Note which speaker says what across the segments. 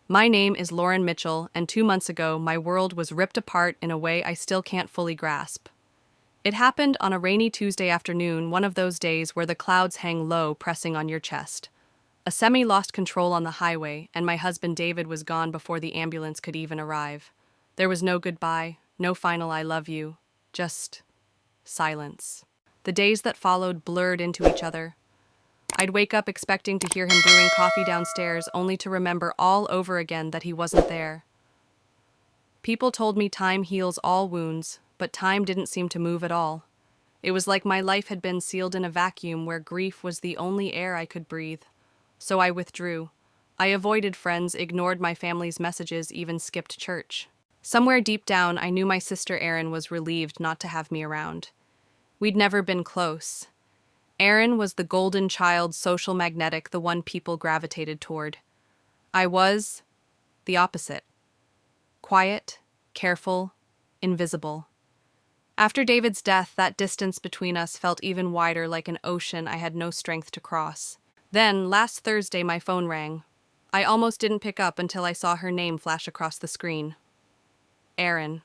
Speaker 1: My name is Lauren Mitchell, and 2 months ago, my world was ripped apart in a way I still can't fully grasp. It happened on a rainy Tuesday afternoon, one of those days where the clouds hang low, pressing on your chest. A semi lost control on the highway, and my husband David was gone before the ambulance could even arrive. There was no goodbye, no final I love you, just silence. The days that followed blurred into each other. I'd wake up expecting to hear him brewing coffee downstairs, only to remember all over again that he wasn't there. People told me time heals all wounds, but time didn't seem to move at all. It was like my life had been sealed in a vacuum where grief was the only air I could breathe. So I withdrew. I avoided friends, ignored my family's messages, even skipped church. Somewhere deep down, I knew my sister Erin was relieved not to have me around. We'd never been close. Erin was the golden child, social magnetic, the one people gravitated toward. I was the opposite. Quiet, careful, invisible. After David's death, that distance between us felt even wider, like an ocean I had no strength to cross. Then, last Thursday, my phone rang. I almost didn't pick up until I saw her name flash across the screen. Erin.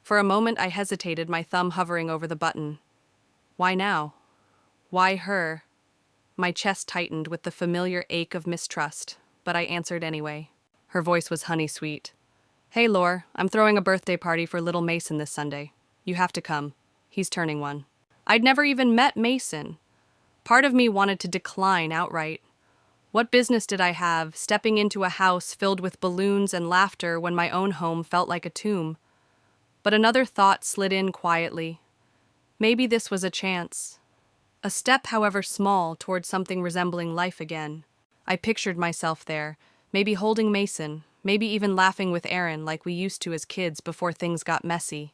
Speaker 1: For a moment I hesitated, my thumb hovering over the button. Why now? Why her? My chest tightened with the familiar ache of mistrust, but I answered anyway. Her voice was honey-sweet. Hey, Lore, I'm throwing a birthday party for little Mason this Sunday. You have to come. He's turning 1. I'd never even met Mason. Part of me wanted to decline outright. What business did I have, stepping into a house filled with balloons and laughter when my own home felt like a tomb? But another thought slid in quietly. Maybe this was a chance. A step, however small, toward something resembling life again. I pictured myself there, maybe holding Mason, maybe even laughing with Erin like we used to as kids before things got messy.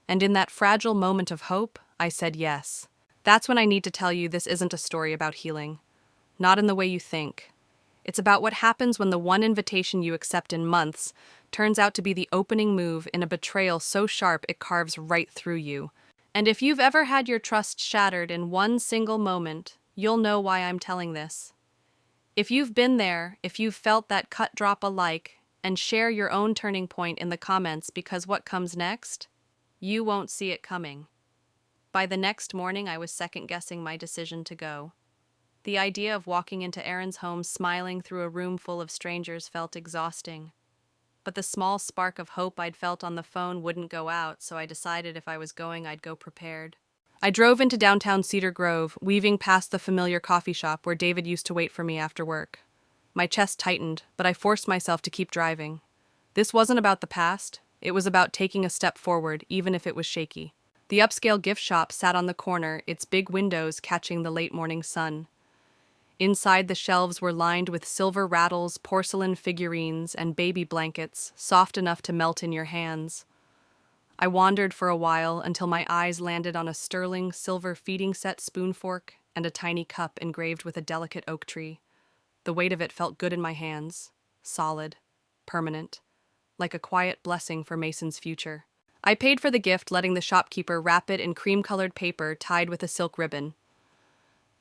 Speaker 1: And in that fragile moment of hope, I said yes. That's when I need to tell you this isn't a story about healing. Not in the way you think. It's about what happens when the one invitation you accept in months turns out to be the opening move in a betrayal so sharp it carves right through you. And if you've ever had your trust shattered in one single moment, you'll know why I'm telling this. If you've been there, if you've felt that cut drop alike, and share your own turning point in the comments, because what comes next, you won't see it coming. By the next morning, I was second-guessing my decision to go. The idea of walking into Erin's home smiling through a room full of strangers felt exhausting. But the small spark of hope I'd felt on the phone wouldn't go out, so I decided if I was going, I'd go prepared. I drove into downtown Cedar Grove, weaving past the familiar coffee shop where David used to wait for me after work. My chest tightened, but I forced myself to keep driving. This wasn't about the past. It was about taking a step forward, even if it was shaky. The upscale gift shop sat on the corner, its big windows catching the late morning sun. Inside, the shelves were lined with silver rattles, porcelain figurines, and baby blankets, soft enough to melt in your hands. I wandered for a while until my eyes landed on a sterling silver feeding set spoon fork and a tiny cup engraved with a delicate oak tree. The weight of it felt good in my hands, solid, permanent, like a quiet blessing for Mason's future. I paid for the gift, letting the shopkeeper wrap it in cream-colored paper tied with a silk ribbon.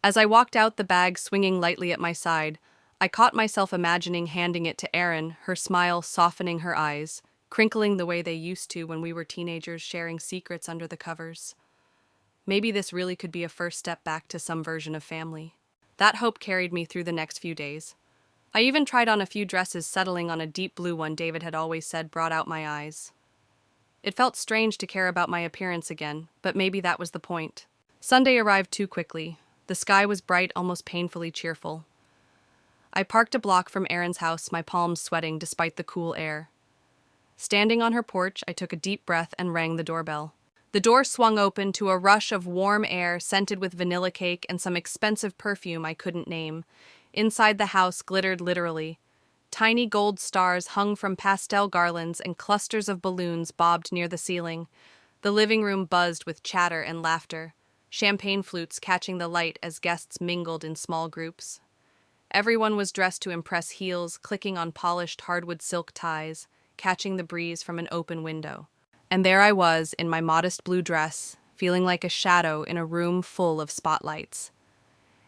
Speaker 1: As I walked out, the bag swinging lightly at my side, I caught myself imagining handing it to Erin, her smile softening her eyes, crinkling the way they used to when we were teenagers sharing secrets under the covers. Maybe this really could be a first step back to some version of family. That hope carried me through the next few days. I even tried on a few dresses, settling on a deep blue one David had always said brought out my eyes. It felt strange to care about my appearance again, but maybe that was the point. Sunday arrived too quickly. The sky was bright, almost painfully cheerful. I parked a block from Erin's house, my palms sweating despite the cool air. Standing on her porch, I took a deep breath and rang the doorbell. The door swung open to a rush of warm air scented with vanilla cake and some expensive perfume I couldn't name. Inside the house glittered literally. Tiny gold stars hung from pastel garlands and clusters of balloons bobbed near the ceiling. The living room buzzed with chatter and laughter, champagne flutes catching the light as guests mingled in small groups. Everyone was dressed to impress, heels clicking on polished hardwood silk ties, catching the breeze from an open window. And there I was, in my modest blue dress, feeling like a shadow in a room full of spotlights.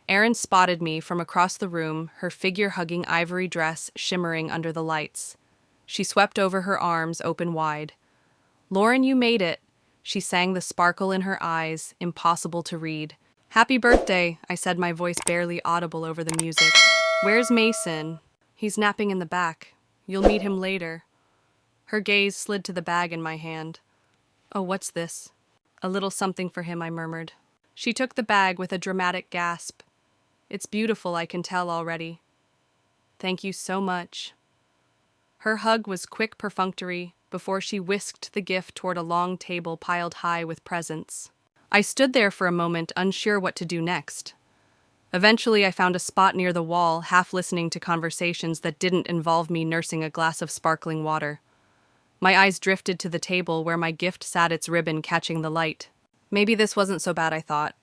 Speaker 1: Erin spotted me from across the room, her figure-hugging ivory dress shimmering under the lights. She swept over her arms open wide. "Lauren, you made it," she sang, the sparkle in her eyes impossible to read. "Happy birthday," I said, my voice barely audible over the music. "Where's Mason?" "He's napping in the back. You'll meet him later." Her gaze slid to the bag in my hand. "Oh, what's this?" "A little something for him," I murmured. She took the bag with a dramatic gasp. "It's beautiful, I can tell already." "Thank you so much." Her hug was quick, perfunctory, before she whisked the gift toward a long table piled high with presents. I stood there for a moment, unsure what to do next. Eventually, I found a spot near the wall, half listening to conversations that didn't involve me nursing a glass of sparkling water. My eyes drifted to the table where my gift sat, its ribbon catching the light. Maybe this wasn't so bad, I thought.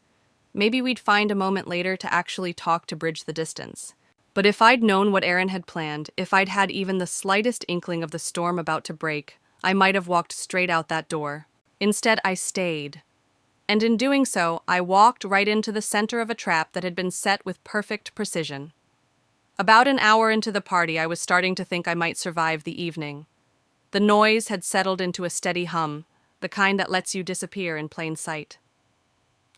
Speaker 1: Maybe we'd find a moment later to actually talk to bridge the distance. But if I'd known what Erin had planned, if I'd had even the slightest inkling of the storm about to break, I might have walked straight out that door. Instead, I stayed. And in doing so, I walked right into the center of a trap that had been set with perfect precision. About an hour into the party, I was starting to think I might survive the evening. The noise had settled into a steady hum, the kind that lets you disappear in plain sight.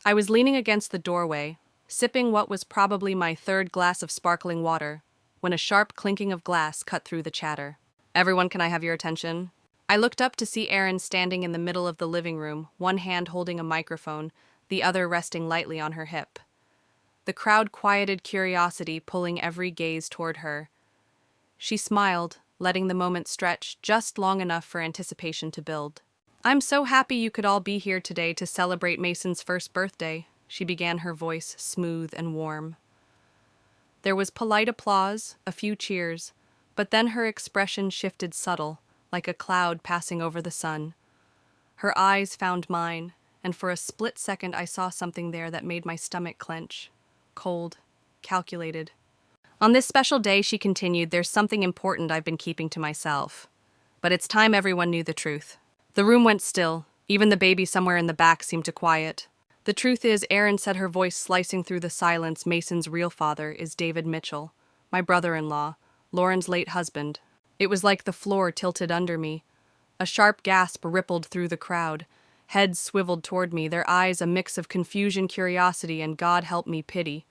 Speaker 1: I was leaning against the doorway, sipping what was probably my third glass of sparkling water, when a sharp clinking of glass cut through the chatter. "Everyone, can I have your attention?" I looked up to see Erin standing in the middle of the living room, one hand holding a microphone, the other resting lightly on her hip. The crowd quieted curiosity, pulling every gaze toward her. She smiled, letting the moment stretch just long enough for anticipation to build. "I'm so happy you could all be here today to celebrate Mason's first birthday," she began, her voice smooth and warm. There was polite applause, a few cheers, but then her expression shifted subtle, like a cloud passing over the sun. Her eyes found mine, and for a split second I saw something there that made my stomach clench. Cold, calculated. "On this special day," she continued, "there's something important I've been keeping to myself. But it's time everyone knew the truth." The room went still. Even the baby somewhere in the back seemed to quiet. "The truth is," Erin said, her voice slicing through the silence, "Mason's real father is David Mitchell, my brother-in-law, Lauren's late husband." It was like the floor tilted under me. A sharp gasp rippled through the crowd. Heads swiveled toward me, their eyes a mix of confusion, curiosity, and, God help me, pity.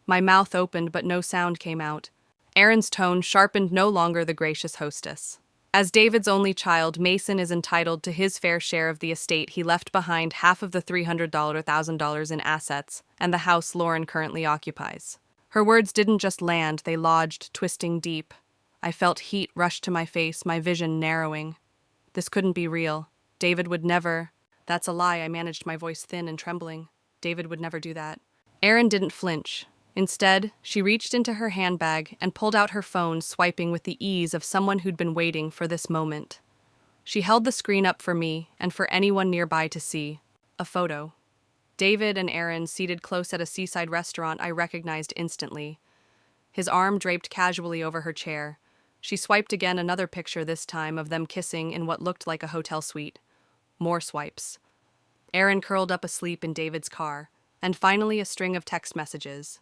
Speaker 1: My mouth opened, but no sound came out. Erin's tone sharpened, no longer the gracious hostess. "As David's only child, Mason is entitled to his fair share of the estate. He left behind half of the $300,000 in assets and the house Lauren currently occupies." Her words didn't just land, they lodged, twisting deep. I felt heat rush to my face, my vision narrowing. This couldn't be real. David would never— "That's a lie," I managed, my voice thin and trembling. "David would never do that." Erin didn't flinch. Instead, she reached into her handbag and pulled out her phone, swiping with the ease of someone who'd been waiting for this moment. She held the screen up for me and for anyone nearby to see. A photo. David and Erin seated close at a seaside restaurant I recognized instantly. His arm draped casually over her chair. She swiped again, another picture, this time of them kissing in what looked like a hotel suite. More swipes. Erin curled up asleep in David's car. And finally a string of text messages.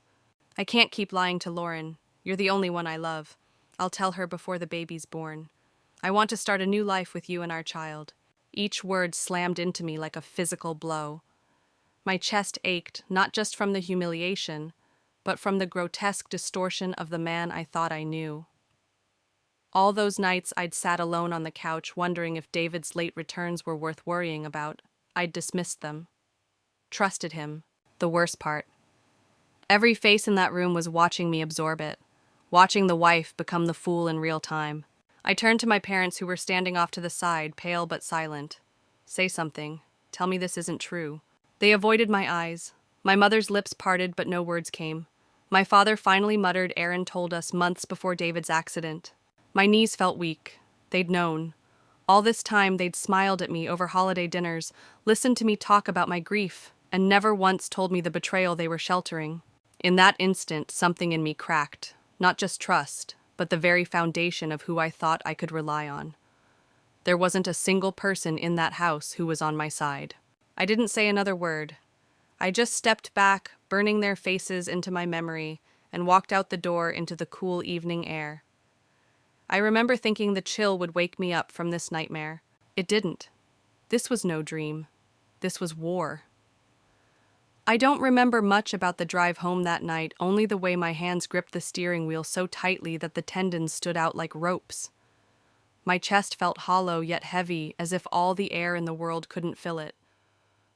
Speaker 1: "I can't keep lying to Lauren. You're the only one I love. I'll tell her before the baby's born. I want to start a new life with you and our child." Each word slammed into me like a physical blow. My chest ached, not just from the humiliation, but from the grotesque distortion of the man I thought I knew. All those nights I'd sat alone on the couch wondering if David's late returns were worth worrying about. I'd dismissed them. Trusted him. The worst part. Every face in that room was watching me absorb it, watching the wife become the fool in real time. I turned to my parents, who were standing off to the side, pale but silent. "Say something. Tell me this isn't true." They avoided my eyes. My mother's lips parted, but no words came. My father finally muttered, "Erin told us months before David's accident." My knees felt weak. They'd known. All this time they'd smiled at me over holiday dinners, listened to me talk about my grief, and never once told me the betrayal they were sheltering. In that instant, something in me cracked. Not just trust, but the very foundation of who I thought I could rely on. There wasn't a single person in that house who was on my side. I didn't say another word. I just stepped back, burning their faces into my memory, and walked out the door into the cool evening air. I remember thinking the chill would wake me up from this nightmare. It didn't. This was no dream. This was war. I don't remember much about the drive home that night, only the way my hands gripped the steering wheel so tightly that the tendons stood out like ropes. My chest felt hollow yet heavy, as if all the air in the world couldn't fill it.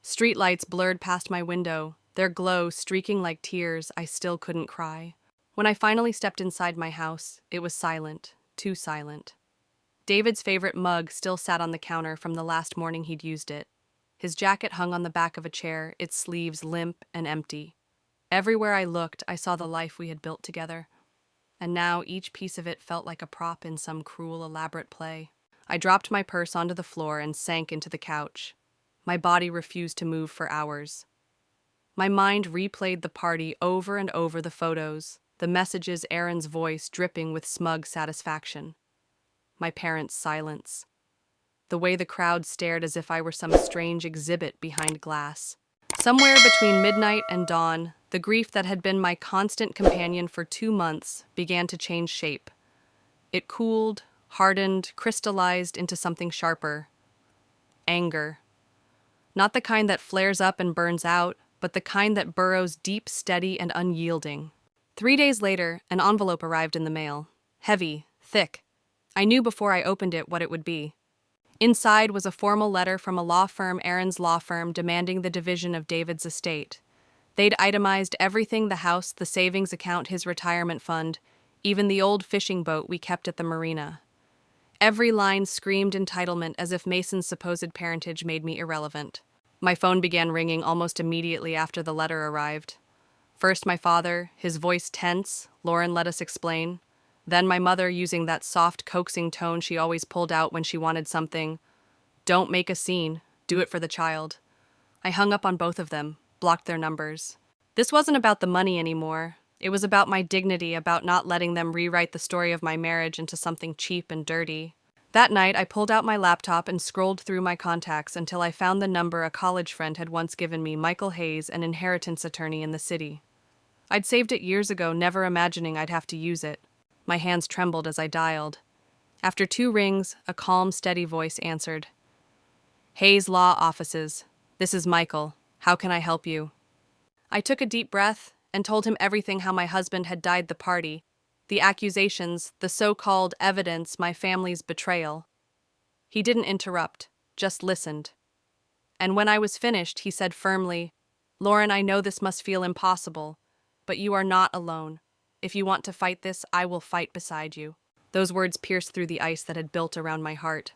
Speaker 1: Streetlights blurred past my window, their glow streaking like tears. I still couldn't cry. When I finally stepped inside my house, it was silent, too silent. David's favorite mug still sat on the counter from the last morning he'd used it. His jacket hung on the back of a chair, its sleeves limp and empty. Everywhere I looked, I saw the life we had built together. And now each piece of it felt like a prop in some cruel, elaborate play. I dropped my purse onto the floor and sank into the couch. My body refused to move for hours. My mind replayed the party over and over, the photos, the messages, Aaron's voice dripping with smug satisfaction. My parents' silence. The way the crowd stared as if I were some strange exhibit behind glass. Somewhere between midnight and dawn, the grief that had been my constant companion for 2 months began to change shape. It cooled, hardened, crystallized into something sharper. Anger. Not the kind that flares up and burns out, but the kind that burrows deep, steady, and unyielding. 3 days later, an envelope arrived in the mail. Heavy, thick. I knew before I opened it what it would be. Inside was a formal letter from a law firm, Aaron's law firm, demanding the division of David's estate. They'd itemized everything: the house, the savings account, his retirement fund, even the old fishing boat we kept at the marina. Every line screamed entitlement, as if Mason's supposed parentage made me irrelevant. My phone began ringing almost immediately after the letter arrived. First my father, his voice tense. "Lauren, let us explain." Then my mother, using that soft, coaxing tone she always pulled out when she wanted something. "Don't make a scene. Do it for the child." I hung up on both of them, blocked their numbers. This wasn't about the money anymore. It was about my dignity, about not letting them rewrite the story of my marriage into something cheap and dirty. That night, I pulled out my laptop and scrolled through my contacts until I found the number a college friend had once given me, Michael Hayes, an inheritance attorney in the city. I'd saved it years ago, never imagining I'd have to use it. My hands trembled as I dialed. After 2 rings, a calm, steady voice answered. "Hayes Law Offices. This is Michael. How can I help you?" I took a deep breath and told him everything: how my husband had died, the party, the accusations, the so-called evidence, my family's betrayal. He didn't interrupt, just listened. And when I was finished, he said firmly, "Lauren, I know this must feel impossible, but you are not alone. If you want to fight this, I will fight beside you." Those words pierced through the ice that had built around my heart.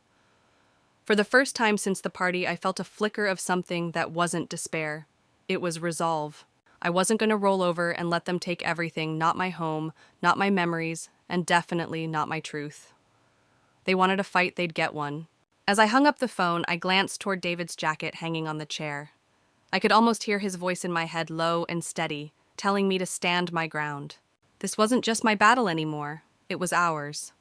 Speaker 1: For the first time since the party, I felt a flicker of something that wasn't despair. It was resolve. I wasn't going to roll over and let them take everything, not my home, not my memories, and definitely not my truth. They wanted a fight, they'd get one. As I hung up the phone, I glanced toward David's jacket hanging on the chair. I could almost hear his voice in my head, low and steady, telling me to stand my ground. This wasn't just my battle anymore. It was ours.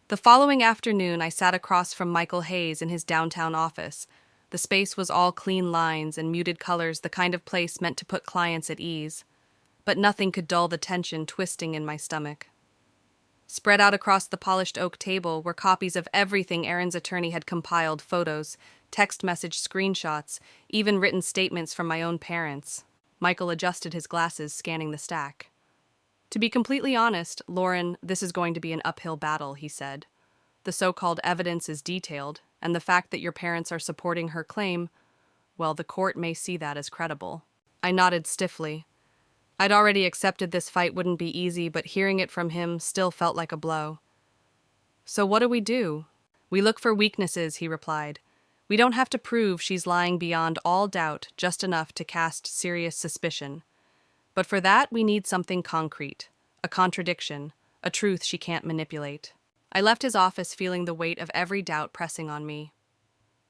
Speaker 1: The following afternoon, I sat across from Michael Hayes in his downtown office. The space was all clean lines and muted colors, the kind of place meant to put clients at ease. But nothing could dull the tension twisting in my stomach. Spread out across the polished oak table were copies of everything Aaron's attorney had compiled: photos, text message screenshots, even written statements from my own parents. Michael adjusted his glasses, scanning the stack. "To be completely honest, Lauren, this is going to be an uphill battle," he said. "The so-called evidence is detailed, and the fact that your parents are supporting her claim, well, the court may see that as credible." I nodded stiffly. I'd already accepted this fight wouldn't be easy, but hearing it from him still felt like a blow. "So what do? We look for weaknesses," he replied. "We don't have to prove she's lying beyond all doubt, just enough to cast serious suspicion. But for that, we need something concrete, a contradiction, a truth she can't manipulate." I left his office feeling the weight of every doubt pressing on me.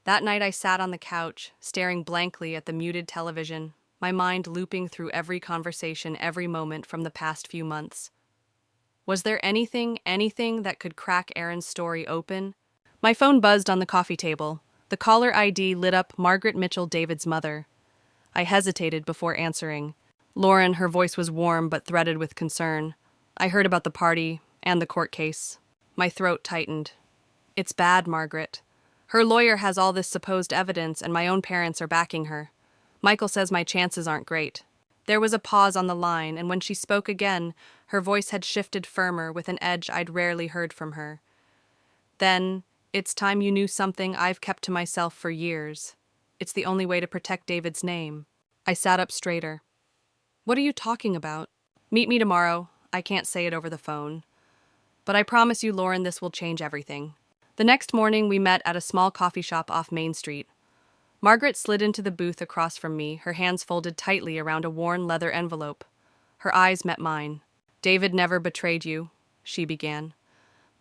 Speaker 1: That night I sat on the couch, staring blankly at the muted television, my mind looping through every conversation, every moment from the past few months. Was there anything that could crack Aaron's story open? My phone buzzed on the coffee table. The caller ID lit up: Margaret Mitchell, David's mother. I hesitated before answering. Lauren, her voice was warm but threaded with concern. I heard about the party and the court case. My throat tightened. It's bad, Margaret. Her lawyer has all this supposed evidence and my own parents are backing her. Michael says my chances aren't great. There was a pause on the line, and when she spoke again, her voice had shifted firmer with an edge I'd rarely heard from her. Then, it's time you knew something I've kept to myself for years. It's the only way to protect David's name. I sat up straighter. What are you talking about? Meet me tomorrow. I can't say it over the phone. But I promise you, Lauren, this will change everything. The next morning, we met at a small coffee shop off Main Street. Margaret slid into the booth across from me, her hands folded tightly around a worn leather envelope. Her eyes met mine. David never betrayed you, she began.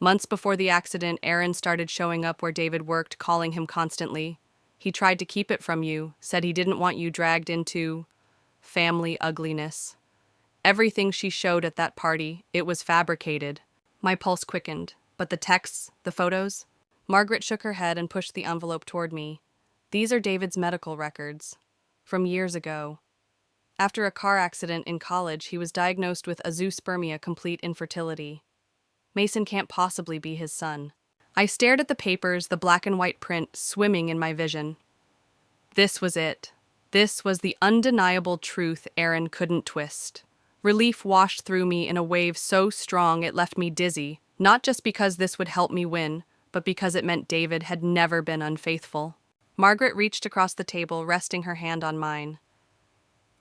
Speaker 1: Months before the accident, Aaron started showing up where David worked, calling him constantly. He tried to keep it from you, said he didn't want you dragged into family ugliness. Everything she showed at that party, it was fabricated. My pulse quickened. But the texts, the photos? Margaret shook her head and pushed the envelope toward me. These are David's medical records. From years ago. After a car accident in college, he was diagnosed with azoospermia, complete infertility. Mason can't possibly be his son. I stared at the papers, the black and white print swimming in my vision. This was it. This was the undeniable truth Aaron couldn't twist. Relief washed through me in a wave so strong it left me dizzy, not just because this would help me win, but because it meant David had never been unfaithful. Margaret reached across the table, resting her hand on mine.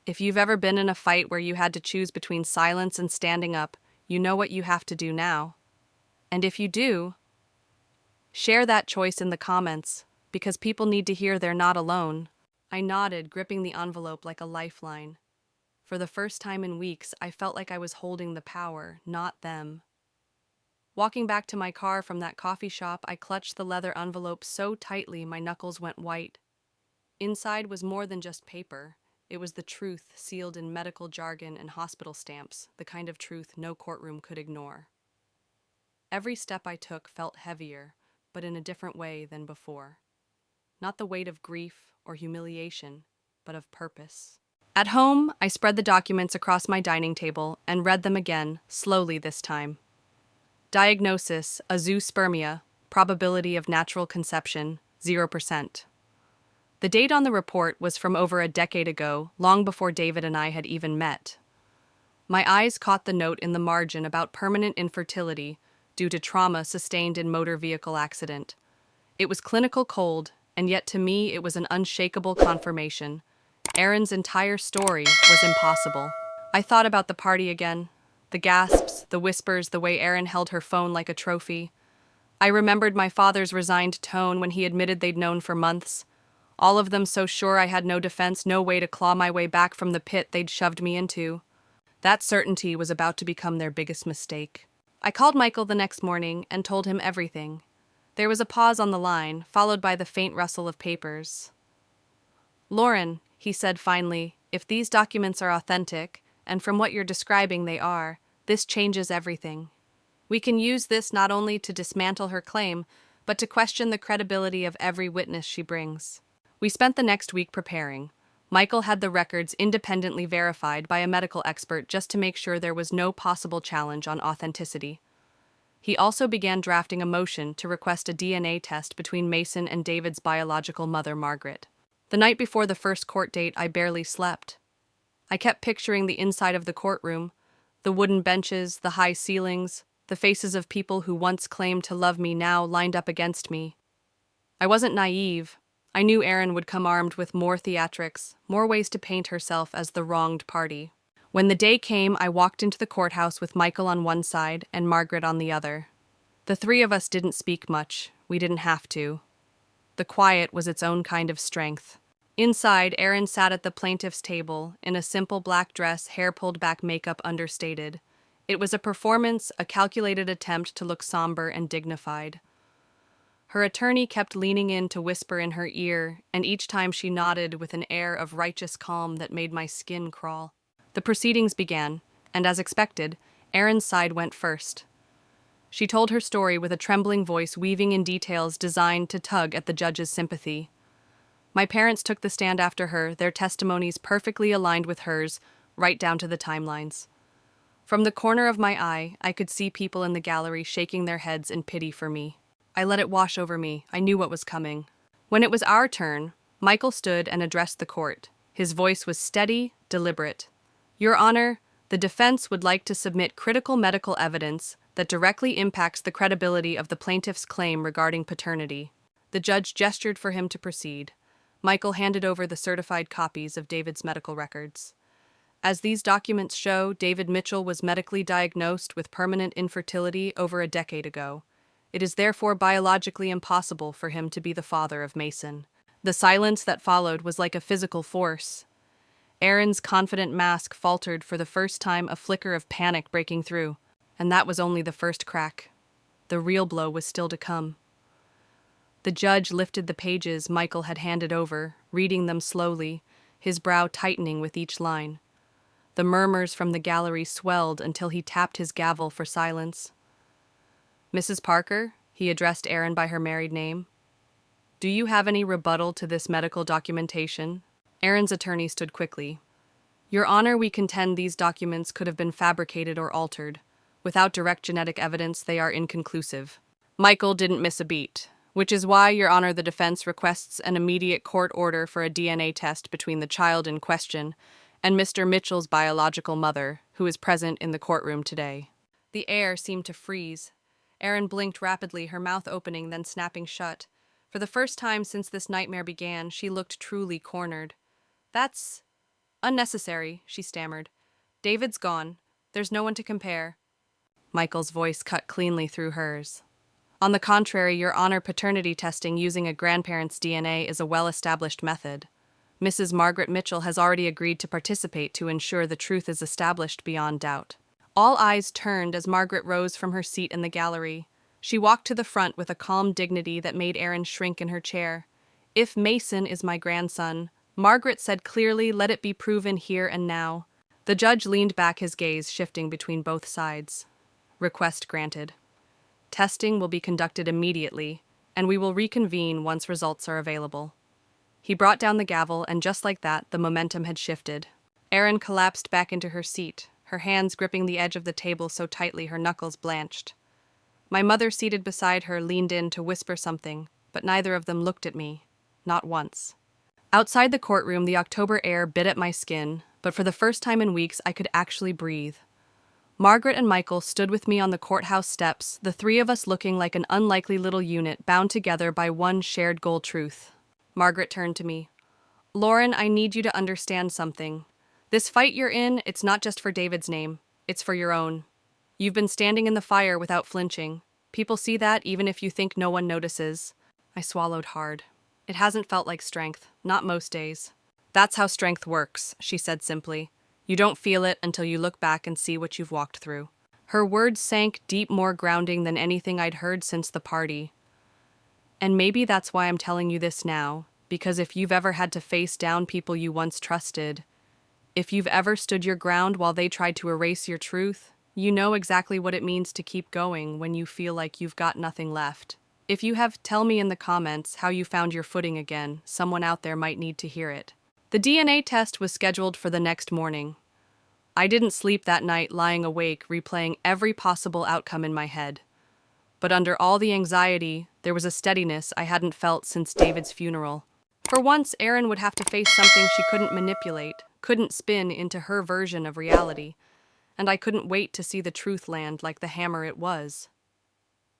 Speaker 1: If you've ever been in a fight where you had to choose between silence and standing up, you know what you have to do now. And if you do, share that choice in the comments, because people need to hear they're not alone. I nodded, gripping the envelope like a lifeline. For the first time in weeks, I felt like I was holding the power, not them. Walking back to my car from that coffee shop, I clutched the leather envelope so tightly my knuckles went white. Inside was more than just paper. It was the truth sealed in medical jargon and hospital stamps, the kind of truth no courtroom could ignore. Every step I took felt heavier, but in a different way than before. Not the weight of grief or humiliation, but of purpose. At home, I spread the documents across my dining table and read them again, slowly this time. Diagnosis, azoospermia, probability of natural conception, 0%. The date on the report was from over a decade ago, long before David and I had even met. My eyes caught the note in the margin about permanent infertility due to trauma sustained in motor vehicle accident. It was clinical cold, and yet to me it was an unshakable confirmation. Aaron's entire story was impossible. I thought about the party again. The gasps, the whispers, the way Aaron held her phone like a trophy. I remembered my father's resigned tone when he admitted they'd known for months. All of them so sure I had no defense, no way to claw my way back from the pit they'd shoved me into. That certainty was about to become their biggest mistake. I called Michael the next morning and told him everything. There was a pause on the line, followed by the faint rustle of papers. "Lauren," he said finally, "if these documents are authentic, and from what you're describing they are, this changes everything. We can use this not only to dismantle her claim, but to question the credibility of every witness she brings." We spent the next week preparing. Michael had the records independently verified by a medical expert just to make sure there was no possible challenge on authenticity. He also began drafting a motion to request a DNA test between Mason and David's biological mother, Margaret. The night before the first court date, I barely slept. I kept picturing the inside of the courtroom, the wooden benches, the high ceilings, the faces of people who once claimed to love me now lined up against me. I wasn't naive. I knew Aaron would come armed with more theatrics, more ways to paint herself as the wronged party. When the day came, I walked into the courthouse with Michael on one side and Margaret on the other. The three of us didn't speak much. We didn't have to. The quiet was its own kind of strength. Inside, Aaron sat at the plaintiff's table, in a simple black dress, hair pulled back, makeup understated. It was a performance, a calculated attempt to look somber and dignified. Her attorney kept leaning in to whisper in her ear, and each time she nodded with an air of righteous calm that made my skin crawl. The proceedings began, and as expected, Aaron's side went first. She told her story with a trembling voice, weaving in details designed to tug at the judge's sympathy. My parents took the stand after her, their testimonies perfectly aligned with hers, right down to the timelines. From the corner of my eye, I could see people in the gallery shaking their heads in pity for me. I let it wash over me. I knew what was coming. When it was our turn, Michael stood and addressed the court. His voice was steady, deliberate. Your Honor, the defense would like to submit critical medical evidence that directly impacts the credibility of the plaintiff's claim regarding paternity. The judge gestured for him to proceed. Michael handed over the certified copies of David's medical records. As these documents show, David Mitchell was medically diagnosed with permanent infertility over a decade ago. It is therefore biologically impossible for him to be the father of Mason. The silence that followed was like a physical force. Aaron's confident mask faltered for the first time, a flicker of panic breaking through. And that was only the first crack. The real blow was still to come. The judge lifted the pages Michael had handed over, reading them slowly, his brow tightening with each line. The murmurs from the gallery swelled until he tapped his gavel for silence. Mrs. Parker, he addressed Aaron by her married name. Do you have any rebuttal to this medical documentation? Aaron's attorney stood quickly. Your Honor, we contend these documents could have been fabricated or altered. Without direct genetic evidence, they are inconclusive. Michael didn't miss a beat, which is why, Your Honor, the defense requests an immediate court order for a DNA test between the child in question and Mr. Mitchell's biological mother, who is present in the courtroom today. The air seemed to freeze. Aaron blinked rapidly, her mouth opening, then snapping shut. For the first time since this nightmare began, she looked truly cornered. That's unnecessary, she stammered. David's gone. There's no one to compare. Michael's voice cut cleanly through hers. On the contrary, Your Honor, paternity testing using a grandparent's DNA is a well-established method. Mrs. Margaret Mitchell has already agreed to participate to ensure the truth is established beyond doubt. All eyes turned as Margaret rose from her seat in the gallery. She walked to the front with a calm dignity that made Aaron shrink in her chair. If Mason is my grandson, Margaret said clearly, let it be proven here and now. The judge leaned back, his gaze shifting between both sides. Request granted. Testing will be conducted immediately, and we will reconvene once results are available. He brought down the gavel, and just like that, the momentum had shifted. Aaron collapsed back into her seat, her hands gripping the edge of the table so tightly her knuckles blanched. My mother, seated beside her, leaned in to whisper something, but neither of them looked at me. Not once. Outside the courtroom, the October air bit at my skin, but for the first time in weeks, I could actually breathe. Margaret and Michael stood with me on the courthouse steps, the three of us looking like an unlikely little unit bound together by one shared goal: truth. Margaret turned to me. Lauren, I need you to understand something. This fight you're in, it's not just for David's name. It's for your own. You've been standing in the fire without flinching. People see that even if you think no one notices. I swallowed hard. It hasn't felt like strength, not most days. That's how strength works, she said simply. You don't feel it until you look back and see what you've walked through. Her words sank deep, more grounding than anything I'd heard since the party. And maybe that's why I'm telling you this now, because if you've ever had to face down people you once trusted, if you've ever stood your ground while they tried to erase your truth, you know exactly what it means to keep going when you feel like you've got nothing left. If you have, tell me in the comments how you found your footing again. Someone out there might need to hear it. The DNA test was scheduled for the next morning. I didn't sleep that night, lying awake, replaying every possible outcome in my head. But under all the anxiety, there was a steadiness I hadn't felt since David's funeral. For once, Aaron would have to face something she couldn't manipulate, couldn't spin into her version of reality, and I couldn't wait to see the truth land like the hammer it was.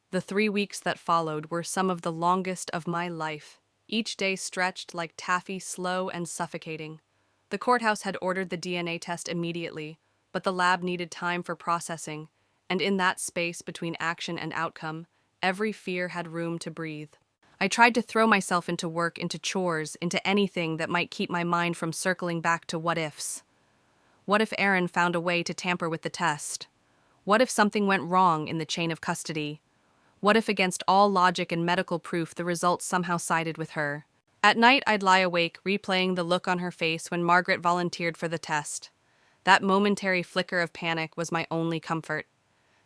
Speaker 1: The 3 weeks that followed were some of the longest of my life, each day stretched like taffy, slow and suffocating. The courthouse had ordered the DNA test immediately, but the lab needed time for processing, and in that space between action and outcome, every fear had room to breathe. I tried to throw myself into work, into chores, into anything that might keep my mind from circling back to what-ifs. What if Aaron found a way to tamper with the test? What if something went wrong in the chain of custody? What if, against all logic and medical proof, the results somehow sided with her? At night, I'd lie awake, replaying the look on her face when Margaret volunteered for the test. That momentary flicker of panic was my only comfort.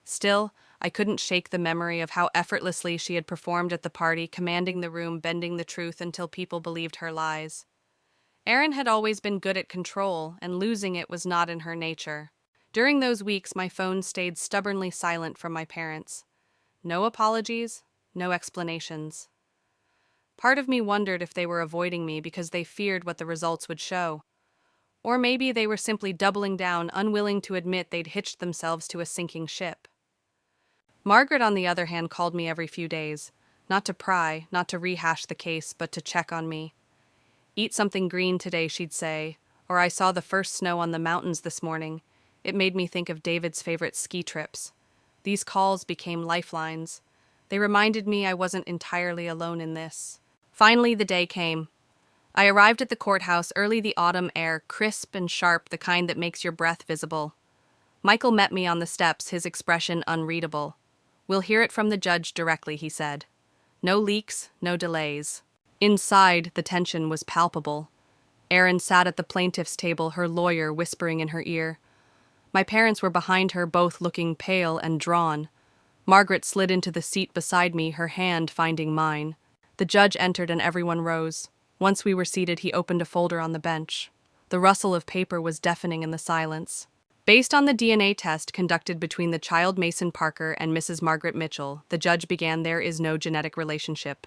Speaker 1: Still, I couldn't shake the memory of how effortlessly she had performed at the party, commanding the room, bending the truth until people believed her lies. Erin had always been good at control, and losing it was not in her nature. During those weeks, my phone stayed stubbornly silent from my parents. No apologies, no explanations. Part of me wondered if they were avoiding me because they feared what the results would show. Or maybe they were simply doubling down, unwilling to admit they'd hitched themselves to a sinking ship. Margaret, on the other hand, called me every few days, not to pry, not to rehash the case, but to check on me. "Eat something green today," she'd say, or "I saw the first snow on the mountains this morning." It made me think of David's favorite ski trips. These calls became lifelines. They reminded me I wasn't entirely alone in this. Finally, the day came. I arrived at the courthouse early, the autumn air crisp and sharp, the kind that makes your breath visible. Michael met me on the steps, his expression unreadable. "We'll hear it from the judge directly," he said. No leaks, no delays. Inside, the tension was palpable. Erin sat at the plaintiff's table, her lawyer whispering in her ear. My parents were behind her, both looking pale and drawn. Margaret slid into the seat beside me, her hand finding mine. The judge entered and everyone rose. Once we were seated, he opened a folder on the bench. The rustle of paper was deafening in the silence. Based on the DNA test conducted between the child Mason Parker and Mrs. Margaret Mitchell, the judge began, "There is no genetic relationship.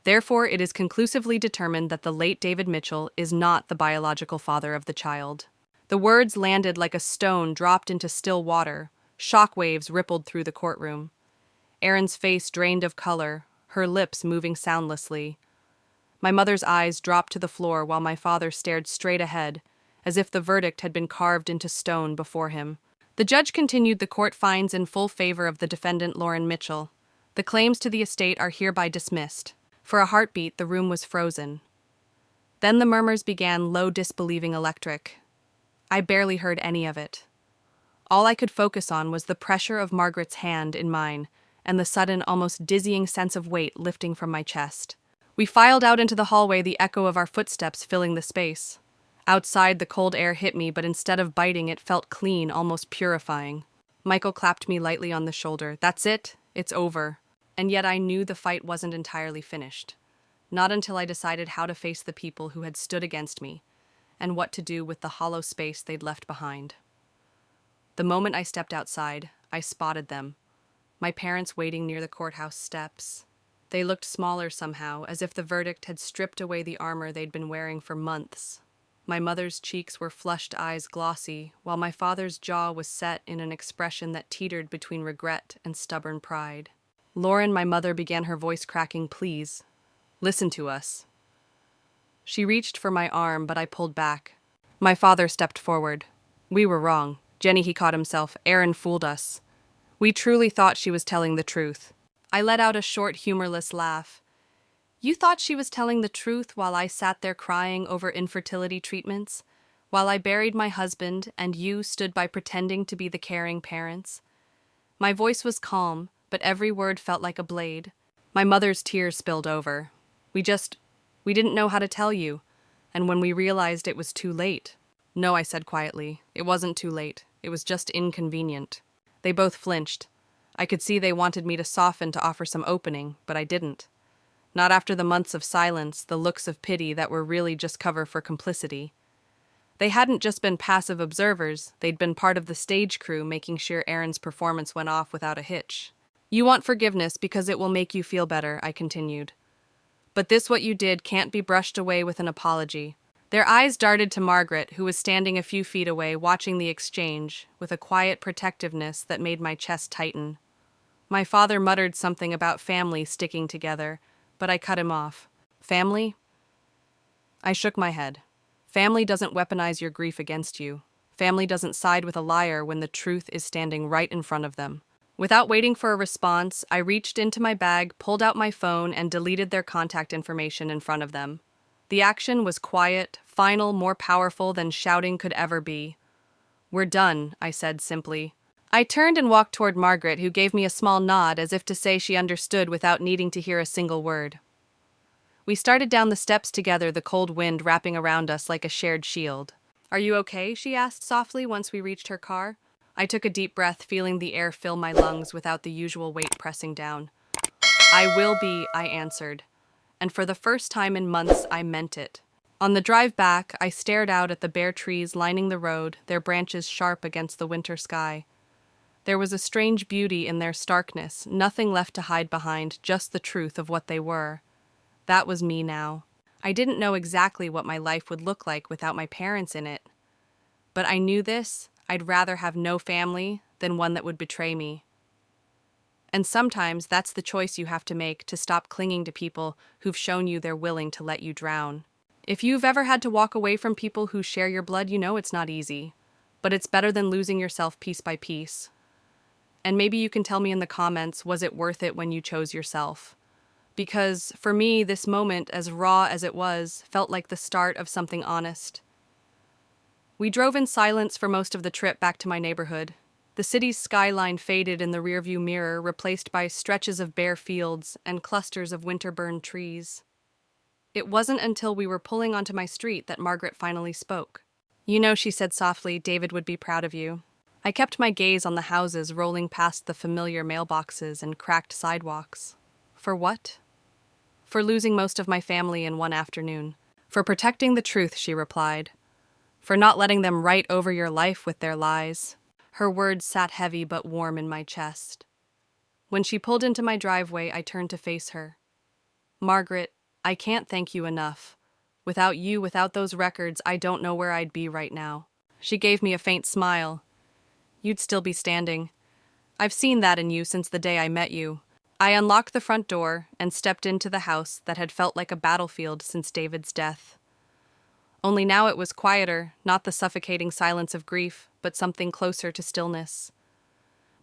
Speaker 1: Therefore, it is conclusively determined that the late David Mitchell is not the biological father of the child." The words landed like a stone dropped into still water. Shock waves rippled through the courtroom. Erin's face drained of color, her lips moving soundlessly. My mother's eyes dropped to the floor while my father stared straight ahead, as if the verdict had been carved into stone before him. The judge continued, "The court finds in full favor of the defendant, Lauren Mitchell. The claims to the estate are hereby dismissed." For a heartbeat, the room was frozen. Then the murmurs began, low, disbelieving, electric. I barely heard any of it. All I could focus on was the pressure of Margaret's hand in mine, and the sudden, almost dizzying sense of weight lifting from my chest. We filed out into the hallway, the echo of our footsteps filling the space. Outside, the cold air hit me, but instead of biting, it felt clean, almost purifying. Michael clapped me lightly on the shoulder. "That's it. It's over." And yet I knew the fight wasn't entirely finished. Not until I decided how to face the people who had stood against me, and what to do with the hollow space they'd left behind. The moment I stepped outside, I spotted them. My parents waiting near the courthouse steps. They looked smaller somehow, as if the verdict had stripped away the armor they'd been wearing for months. My mother's cheeks were flushed, eyes glossy, while my father's jaw was set in an expression that teetered between regret and stubborn pride. "Lauren," my mother began, her voice cracking, "please, listen to us." She reached for my arm, but I pulled back. My father stepped forward. "We were wrong. Jenny," he caught himself. "Erin fooled us. We truly thought she was telling the truth." I let out a short, humorless laugh. "You thought she was telling the truth while I sat there crying over infertility treatments? While I buried my husband and you stood by pretending to be the caring parents?" My voice was calm, but every word felt like a blade. My mother's tears spilled over. We didn't know how to tell you. And when we realized it was too late." "No," I said quietly. "It wasn't too late. It was just inconvenient." They both flinched. I could see they wanted me to soften, to offer some opening, but I didn't. Not after the months of silence, the looks of pity that were really just cover for complicity. They hadn't just been passive observers, they'd been part of the stage crew, making sure Erin's performance went off without a hitch. "You want forgiveness because it will make you feel better," I continued. "But what you did can't be brushed away with an apology." Their eyes darted to Margaret, who was standing a few feet away, watching the exchange, with a quiet protectiveness that made my chest tighten. My father muttered something about family sticking together, but I cut him off. "Family?" I shook my head. "Family doesn't weaponize your grief against you. Family doesn't side with a liar when the truth is standing right in front of them." Without waiting for a response, I reached into my bag, pulled out my phone, and deleted their contact information in front of them. The action was quiet, final, more powerful than shouting could ever be. "We're done," I said simply. I turned and walked toward Margaret, who gave me a small nod as if to say she understood without needing to hear a single word. We started down the steps together, the cold wind wrapping around us like a shared shield. "Are you okay?" she asked softly once we reached her car. I took a deep breath, feeling the air fill my lungs without the usual weight pressing down. I will be, I answered. And for the first time in months, I meant it. On the drive back, I stared out at the bare trees lining the road, their branches sharp against the winter sky. There was a strange beauty in their starkness, nothing left to hide behind, just the truth of what they were. That was me now. I didn't know exactly what my life would look like without my parents in it. But I knew this: I'd rather have no family than one that would betray me. And sometimes that's the choice you have to make, to stop clinging to people who've shown you they're willing to let you drown. If you've ever had to walk away from people who share your blood, you know it's not easy. But it's better than losing yourself piece by piece. And maybe you can tell me in the comments, was it worth it when you chose yourself? Because for me, this moment, as raw as it was, felt like the start of something honest. We drove in silence for most of the trip back to my neighborhood. The city's skyline faded in the rearview mirror, replaced by stretches of bare fields and clusters of winter-burned trees. It wasn't until we were pulling onto my street that Margaret finally spoke. "You know," she said softly, "David would be proud of you." I kept my gaze on the houses rolling past the familiar mailboxes and cracked sidewalks. For what? For losing most of my family in one afternoon. For protecting the truth, she replied. For not letting them write over your life with their lies. Her words sat heavy but warm in my chest. When she pulled into my driveway, I turned to face her. "Margaret, I can't thank you enough. Without you, without those records, I don't know where I'd be right now." She gave me a faint smile. "You'd still be standing. I've seen that in you since the day I met you." I unlocked the front door and stepped into the house that had felt like a battlefield since David's death. Only now it was quieter, not the suffocating silence of grief, but something closer to stillness.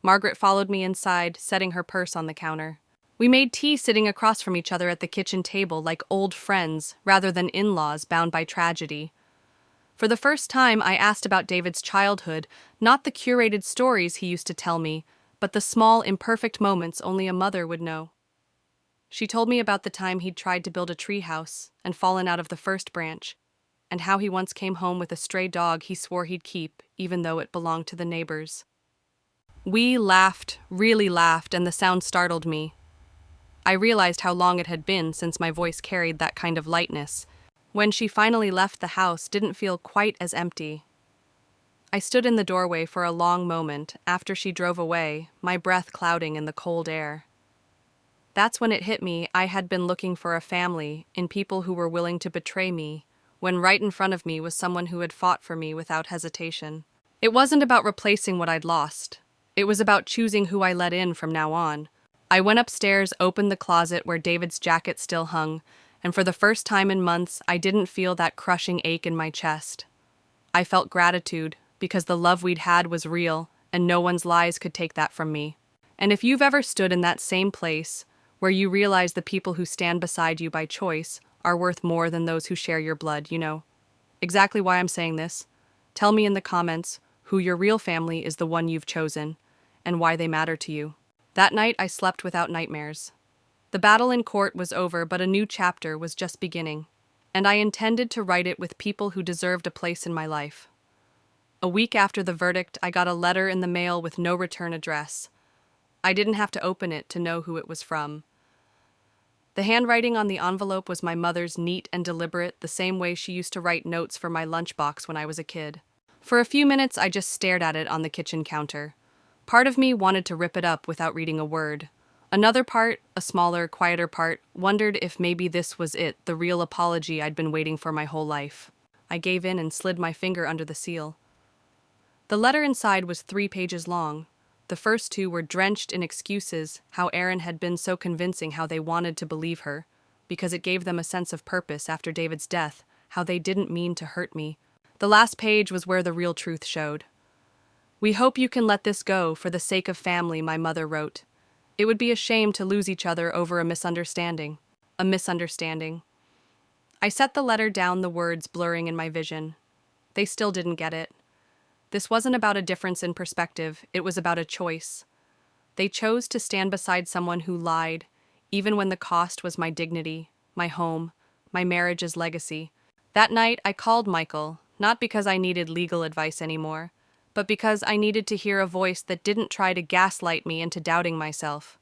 Speaker 1: Margaret followed me inside, setting her purse on the counter. We made tea sitting across from each other at the kitchen table like old friends rather than in-laws bound by tragedy. For the first time, I asked about David's childhood, not the curated stories he used to tell me, but the small, imperfect moments only a mother would know. She told me about the time he'd tried to build a treehouse and fallen out of the first branch, and how he once came home with a stray dog he swore he'd keep, even though it belonged to the neighbors. We laughed, really laughed, and the sound startled me. I realized how long it had been since my voice carried that kind of lightness. When she finally left, the house didn't feel quite as empty. I stood in the doorway for a long moment after she drove away, my breath clouding in the cold air. That's when it hit me: I had been looking for a family in people who were willing to betray me, when right in front of me was someone who had fought for me without hesitation. It wasn't about replacing what I'd lost. It was about choosing who I let in from now on. I went upstairs, opened the closet where David's jacket still hung, and for the first time in months, I didn't feel that crushing ache in my chest. I felt gratitude, because the love we'd had was real, and no one's lies could take that from me. And if you've ever stood in that same place, where you realize the people who stand beside you by choice are worth more than those who share your blood, you know exactly why I'm saying this. Tell me in the comments who your real family is, the one you've chosen, and why they matter to you. That night, I slept without nightmares. The battle in court was over, but a new chapter was just beginning, and I intended to write it with people who deserved a place in my life. A week after the verdict, I got a letter in the mail with no return address. I didn't have to open it to know who it was from. The handwriting on the envelope was my mother's, neat and deliberate, the same way she used to write notes for my lunchbox when I was a kid. For a few minutes, I just stared at it on the kitchen counter. Part of me wanted to rip it up without reading a word. Another part, a smaller, quieter part, wondered if maybe this was it, the real apology I'd been waiting for my whole life. I gave in and slid my finger under the seal. The letter inside was 3 pages long. The first 2 were drenched in excuses, how Erin had been so convincing, how they wanted to believe her, because it gave them a sense of purpose after David's death, how they didn't mean to hurt me. The last page was where the real truth showed. "We hope you can let this go for the sake of family," my mother wrote. "It would be a shame to lose each other over a misunderstanding." A misunderstanding. I set the letter down, the words blurring in my vision. They still didn't get it. This wasn't about a difference in perspective, it was about a choice. They chose to stand beside someone who lied, even when the cost was my dignity, my home, my marriage's legacy. That night, I called Michael, not because I needed legal advice anymore, but because I needed to hear a voice that didn't try to gaslight me into doubting myself.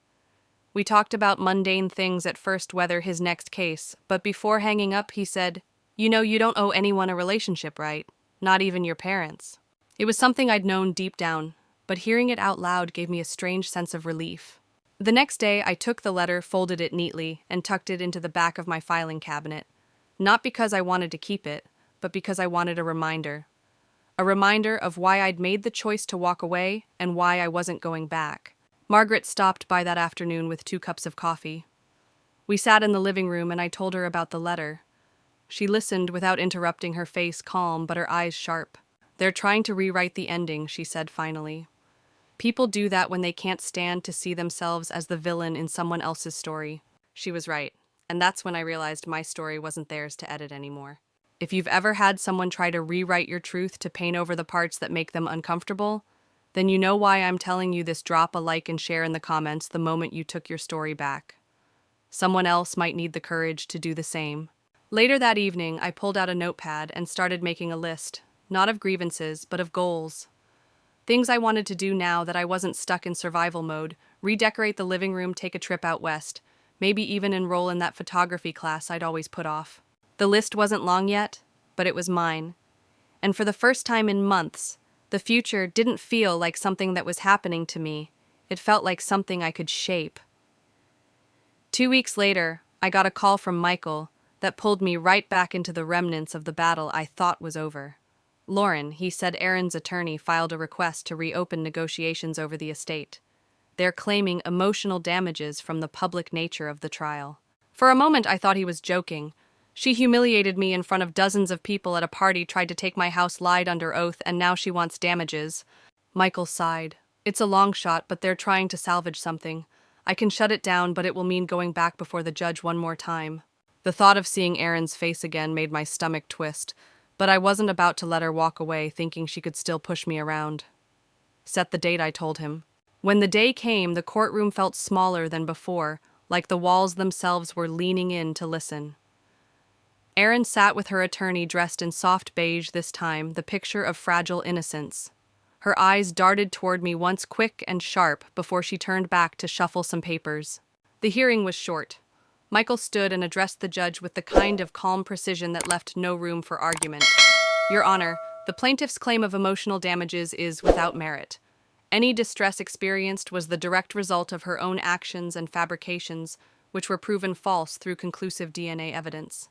Speaker 1: We talked about mundane things at first, whether his next case, but before hanging up, he said, "You know, you don't owe anyone a relationship, right? Not even your parents." It was something I'd known deep down, but hearing it out loud gave me a strange sense of relief. The next day, I took the letter, folded it neatly, and tucked it into the back of my filing cabinet. Not because I wanted to keep it, but because I wanted a reminder. A reminder of why I'd made the choice to walk away and why I wasn't going back. Margaret stopped by that afternoon with 2 cups of coffee. We sat in the living room and I told her about the letter. She listened without interrupting, her face calm but her eyes sharp. "They're trying to rewrite the ending," she said finally. "People do that when they can't stand to see themselves as the villain in someone else's story." She was right, and that's when I realized my story wasn't theirs to edit anymore. If you've ever had someone try to rewrite your truth to paint over the parts that make them uncomfortable, then you know why I'm telling you this. Drop a like and share in the comments the moment you took your story back. Someone else might need the courage to do the same. Later that evening, I pulled out a notepad and started making a list, not of grievances, but of goals. Things I wanted to do now that I wasn't stuck in survival mode: redecorate the living room, take a trip out west, maybe even enroll in that photography class I'd always put off. The list wasn't long yet, but it was mine. And for the first time in months, the future didn't feel like something that was happening to me. It felt like something I could shape. 2 weeks later, I got a call from Michael that pulled me right back into the remnants of the battle I thought was over. "Lauren," he said, "Aaron's attorney filed a request to reopen negotiations over the estate. They're claiming emotional damages from the public nature of the trial." For a moment, I thought he was joking. She humiliated me in front of dozens of people at a party, tried to take my house, lied under oath, and now she wants damages. Michael sighed. "It's a long shot, but they're trying to salvage something. I can shut it down, but it will mean going back before the judge one more time." The thought of seeing Erin's face again made my stomach twist, but I wasn't about to let her walk away thinking she could still push me around. "Set the date," I told him. When the day came, the courtroom felt smaller than before, like the walls themselves were leaning in to listen. Erin sat with her attorney, dressed in soft beige this time, the picture of fragile innocence. Her eyes darted toward me once, quick and sharp, before she turned back to shuffle some papers. The hearing was short. Michael stood and addressed the judge with the kind of calm precision that left no room for argument. "Your Honor, the plaintiff's claim of emotional damages is without merit. Any distress experienced was the direct result of her own actions and fabrications, which were proven false through conclusive DNA evidence.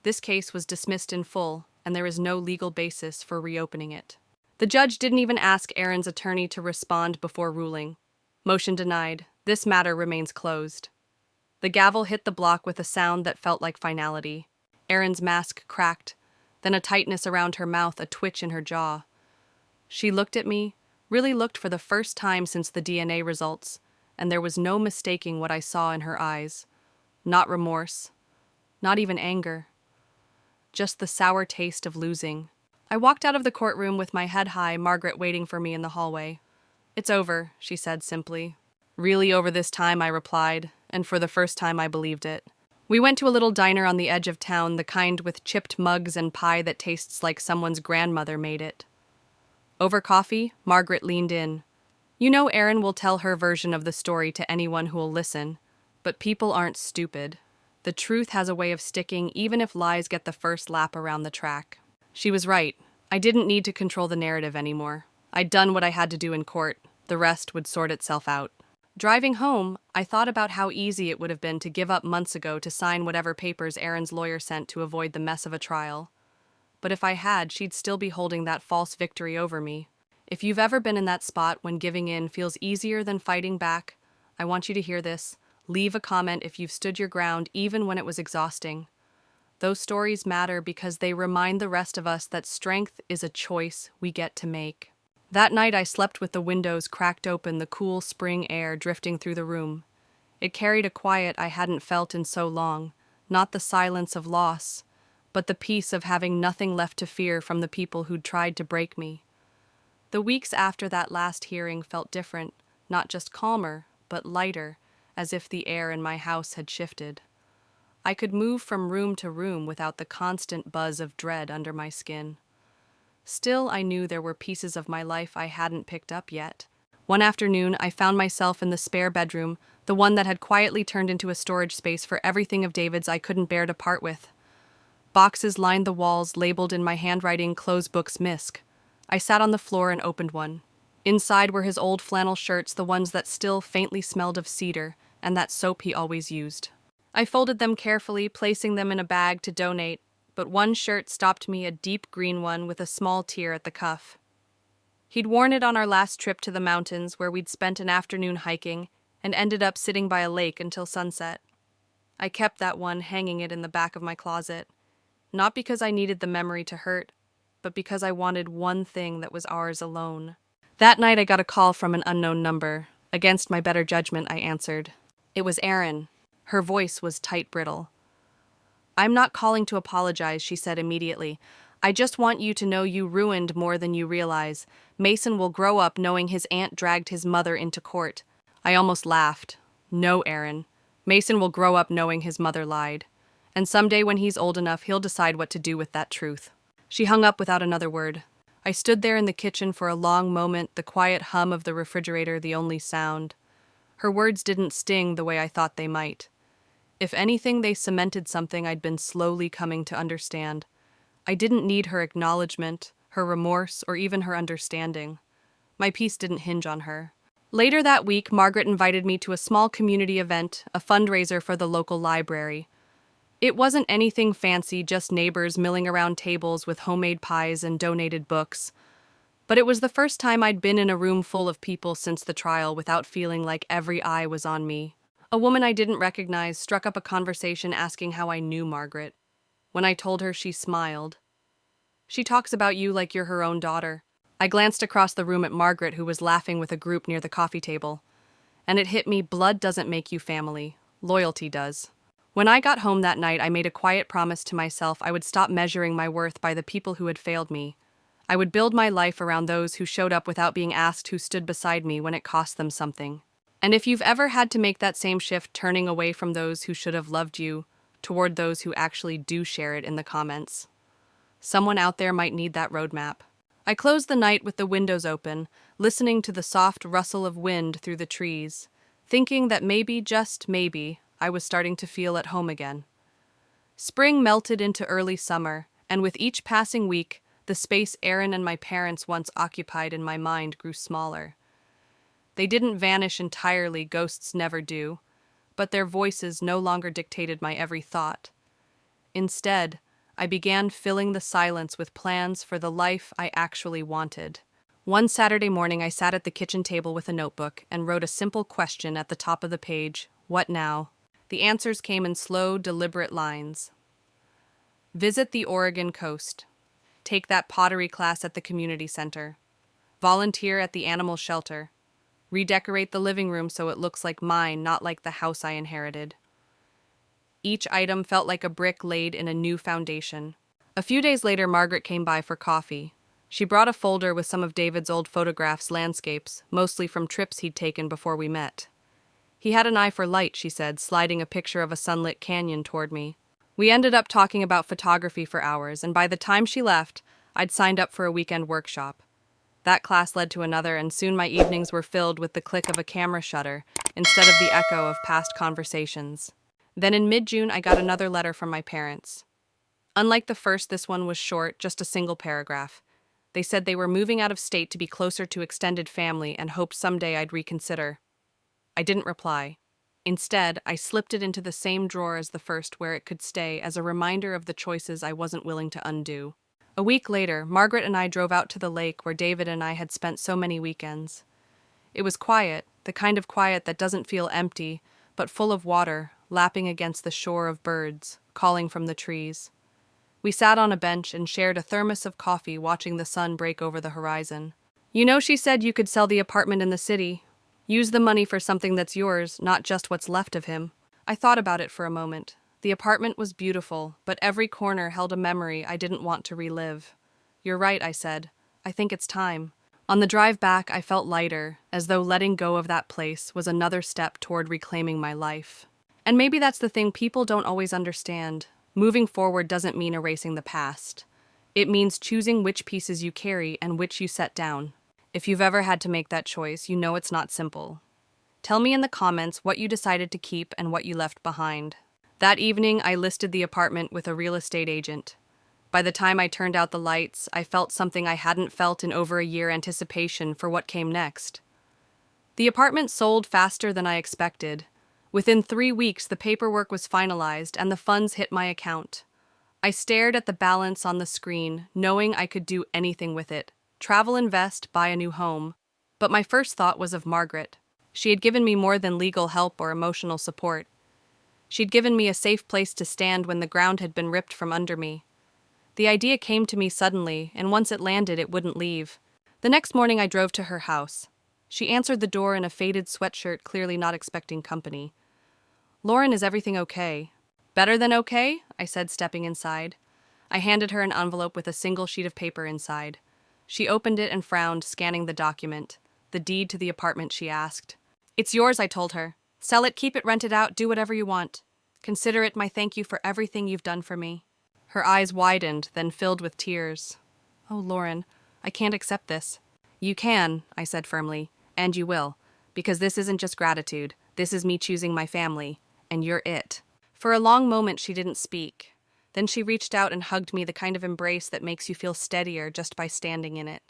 Speaker 1: This case was dismissed in full, and there is no legal basis for reopening it." The judge didn't even ask Erin's attorney to respond before ruling. "Motion denied. This matter remains closed." The gavel hit the block with a sound that felt like finality. Erin's mask cracked, then a tightness around her mouth, a twitch in her jaw. She looked at me, really looked, for the first time since the DNA results, and there was no mistaking what I saw in her eyes. Not remorse, not even anger. Just the sour taste of losing. I walked out of the courtroom with my head high, Margaret waiting for me in the hallway. "It's over," she said simply. "Really over this time," I replied, and for the first time I believed it. We went to a little diner on the edge of town, the kind with chipped mugs and pie that tastes like someone's grandmother made it. Over coffee, Margaret leaned in. "You know, Erin will tell her version of the story to anyone who will listen, but people aren't stupid. The truth has a way of sticking, even if lies get the first lap around the track." She was right. I didn't need to control the narrative anymore. I'd done what I had to do in court. The rest would sort itself out. Driving home, I thought about how easy it would have been to give up months ago, to sign whatever papers Erin's lawyer sent to avoid the mess of a trial. But if I had, she'd still be holding that false victory over me. If you've ever been in that spot when giving in feels easier than fighting back, I want you to hear this. Leave a comment if you've stood your ground even when it was exhausting. Those stories matter because they remind the rest of us that strength is a choice we get to make. That night I slept with the windows cracked open, the cool spring air drifting through the room. It carried a quiet I hadn't felt in so long, not the silence of loss, but the peace of having nothing left to fear from the people who'd tried to break me. The weeks after that last hearing felt different, not just calmer, but lighter, as if the air in my house had shifted. I could move from room to room without the constant buzz of dread under my skin. Still, I knew there were pieces of my life I hadn't picked up yet. One afternoon, I found myself in the spare bedroom, the one that had quietly turned into a storage space for everything of David's I couldn't bear to part with. Boxes lined the walls, labeled in my handwriting, "Close books, Misk." I sat on the floor and opened one. Inside were his old flannel shirts, the ones that still faintly smelled of cedar, and that soap he always used. I folded them carefully, placing them in a bag to donate, but one shirt stopped me, a deep green one with a small tear at the cuff. He'd worn it on our last trip to the mountains, where we'd spent an afternoon hiking and ended up sitting by a lake until sunset. I kept that one, hanging it in the back of my closet, not because I needed the memory to hurt, but because I wanted one thing that was ours alone. That night I got a call from an unknown number. Against my better judgment, I answered. It was Erin. Her voice was tight brittle. "I'm not calling to apologize," she said immediately. "I just want you to know you ruined more than you realize. Mason will grow up knowing his aunt dragged his mother into court." I almost laughed. "No, Erin. Mason will grow up knowing his mother lied. And someday when he's old enough, he'll decide what to do with that truth." She hung up without another word. I stood there in the kitchen for a long moment, the quiet hum of the refrigerator the only sound. Her words didn't sting the way I thought they might. If anything, they cemented something I'd been slowly coming to understand. I didn't need her acknowledgement, her remorse, or even her understanding. My peace didn't hinge on her. Later that week, Margaret invited me to a small community event, a fundraiser for the local library. It wasn't anything fancy, just neighbors milling around tables with homemade pies and donated books. But it was the first time I'd been in a room full of people since the trial without feeling like every eye was on me. A woman I didn't recognize struck up a conversation asking how I knew Margaret. When I told her, she smiled. "She talks about you like you're her own daughter." I glanced across the room at Margaret, who was laughing with a group near the coffee table. And it hit me, blood doesn't make you family. Loyalty does. When I got home that night, I made a quiet promise to myself I would stop measuring my worth by the people who had failed me. I would build my life around those who showed up without being asked, who stood beside me when it cost them something. And if you've ever had to make that same shift, turning away from those who should have loved you, toward those who actually do, share it in the comments. Someone out there might need that roadmap. I closed the night with the windows open, listening to the soft rustle of wind through the trees, thinking that maybe, just maybe, I was starting to feel at home again. Spring melted into early summer, and with each passing week, the space Erin and my parents once occupied in my mind grew smaller. They didn't vanish entirely, ghosts never do, but their voices no longer dictated my every thought. Instead, I began filling the silence with plans for the life I actually wanted. One Saturday morning, I sat at the kitchen table with a notebook and wrote a simple question at the top of the page: what now? The answers came in slow, deliberate lines. Visit the Oregon coast. Take that pottery class at the community center. Volunteer at the animal shelter. Redecorate the living room so it looks like mine, not like the house I inherited. Each item felt like a brick laid in a new foundation. A few days later, Margaret came by for coffee. She brought a folder with some of David's old photographs, landscapes, mostly from trips he'd taken before we met. "He had an eye for light," she said, sliding a picture of a sunlit canyon toward me. We ended up talking about photography for hours, and by the time she left, I'd signed up for a weekend workshop. That class led to another, and soon my evenings were filled with the click of a camera shutter instead of the echo of past conversations. Then in mid-June, I got another letter from my parents. Unlike the first, this one was short, just a single paragraph. They said they were moving out of state to be closer to extended family and hoped someday I'd reconsider. I didn't reply. Instead, I slipped it into the same drawer as the first, where it could stay as a reminder of the choices I wasn't willing to undo. A week later, Margaret and I drove out to the lake where David and I had spent so many weekends. It was quiet, the kind of quiet that doesn't feel empty, but full of water, lapping against the shore, of birds, calling from the trees. We sat on a bench and shared a thermos of coffee, watching the sun break over the horizon. "You know, she said you could sell the apartment in the city. Use the money for something that's yours, not just what's left of him." I thought about it for a moment. The apartment was beautiful, but every corner held a memory I didn't want to relive. "You're right," I said. "I think it's time." On the drive back, I felt lighter, as though letting go of that place was another step toward reclaiming my life. And maybe that's the thing people don't always understand. Moving forward doesn't mean erasing the past. It means choosing which pieces you carry and which you set down. If you've ever had to make that choice, you know it's not simple. Tell me in the comments what you decided to keep and what you left behind. That evening, I listed the apartment with a real estate agent. By the time I turned out the lights, I felt something I hadn't felt in over a year: anticipation for what came next. The apartment sold faster than I expected. Within 3 weeks, the paperwork was finalized and the funds hit my account. I stared at the balance on the screen, knowing I could do anything with it. Travel, invest, buy a new home. But my first thought was of Margaret. She had given me more than legal help or emotional support. She'd given me a safe place to stand when the ground had been ripped from under me. The idea came to me suddenly, and once it landed, it wouldn't leave. The next morning I drove to her house. She answered the door in a faded sweatshirt, clearly not expecting company. "Lauren, is everything okay?" "Better than okay," I said, stepping inside. I handed her an envelope with a single sheet of paper inside. She opened it and frowned, scanning the document. "The deed to the apartment," she asked. "It's yours," I told her. "Sell it, keep it, rent it out, do whatever you want. Consider it my thank you for everything you've done for me." Her eyes widened, then filled with tears. "Oh, Lauren, I can't accept this." "You can," I said firmly, "and you will, because this isn't just gratitude. This is me choosing my family, and you're it." For a long moment she didn't speak. Then she reached out and hugged me, the kind of embrace that makes you feel steadier just by standing in it.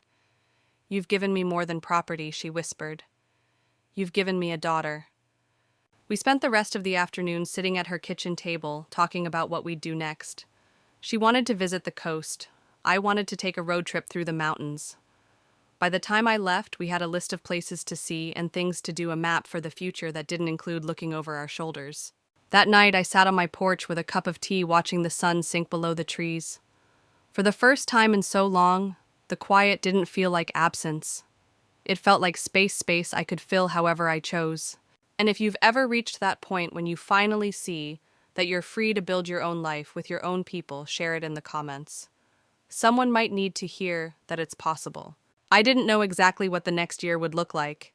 Speaker 1: "You've given me more than property," she whispered. "You've given me a daughter." We spent the rest of the afternoon sitting at her kitchen table, talking about what we'd do next. She wanted to visit the coast. I wanted to take a road trip through the mountains. By the time I left, we had a list of places to see and things to do, a map for the future that didn't include looking over our shoulders. That night, I sat on my porch with a cup of tea, watching the sun sink below the trees. For the first time in so long, the quiet didn't feel like absence. It felt like space I could fill however I chose. And if you've ever reached that point when you finally see that you're free to build your own life with your own people, share it in the comments. Someone might need to hear that it's possible. I didn't know exactly what the next year would look like,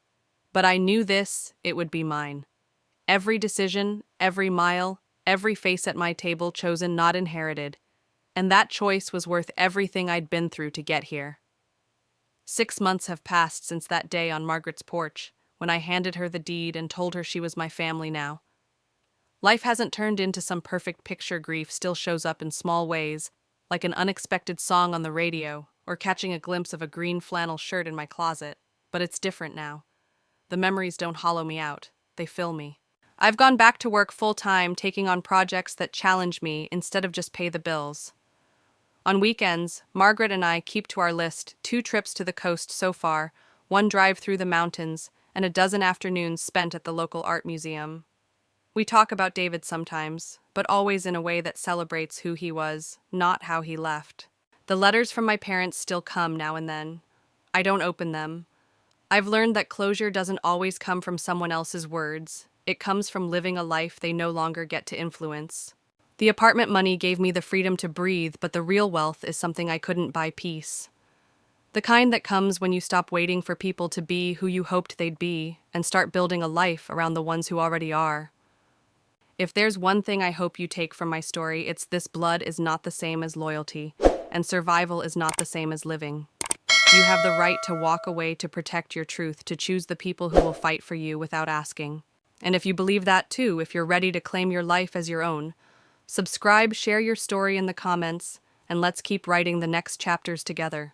Speaker 1: but I knew it would be mine. Every decision, every mile, every face at my table chosen, not inherited. And that choice was worth everything I'd been through to get here. 6 months have passed since that day on Margaret's porch, when I handed her the deed and told her she was my family now. Life hasn't turned into some perfect picture. Grief still shows up in small ways, like an unexpected song on the radio, or catching a glimpse of a green flannel shirt in my closet. But it's different now. The memories don't hollow me out, they fill me. I've gone back to work full-time, taking on projects that challenge me instead of just pay the bills. On weekends, Margaret and I keep to our list: 2 trips to the coast so far, 1 drive through the mountains, and a dozen afternoons spent at the local art museum. We talk about David sometimes, but always in a way that celebrates who he was, not how he left. The letters from my parents still come now and then. I don't open them. I've learned that closure doesn't always come from someone else's words. It comes from living a life they no longer get to influence. The apartment money gave me the freedom to breathe, but the real wealth is something I couldn't buy: peace. The kind that comes when you stop waiting for people to be who you hoped they'd be and start building a life around the ones who already are. If there's one thing I hope you take from my story, it's this: blood is not the same as loyalty, and survival is not the same as living. You have the right to walk away, to protect your truth, to choose the people who will fight for you without asking. And if you believe that too, if you're ready to claim your life as your own, subscribe, share your story in the comments, and let's keep writing the next chapters together.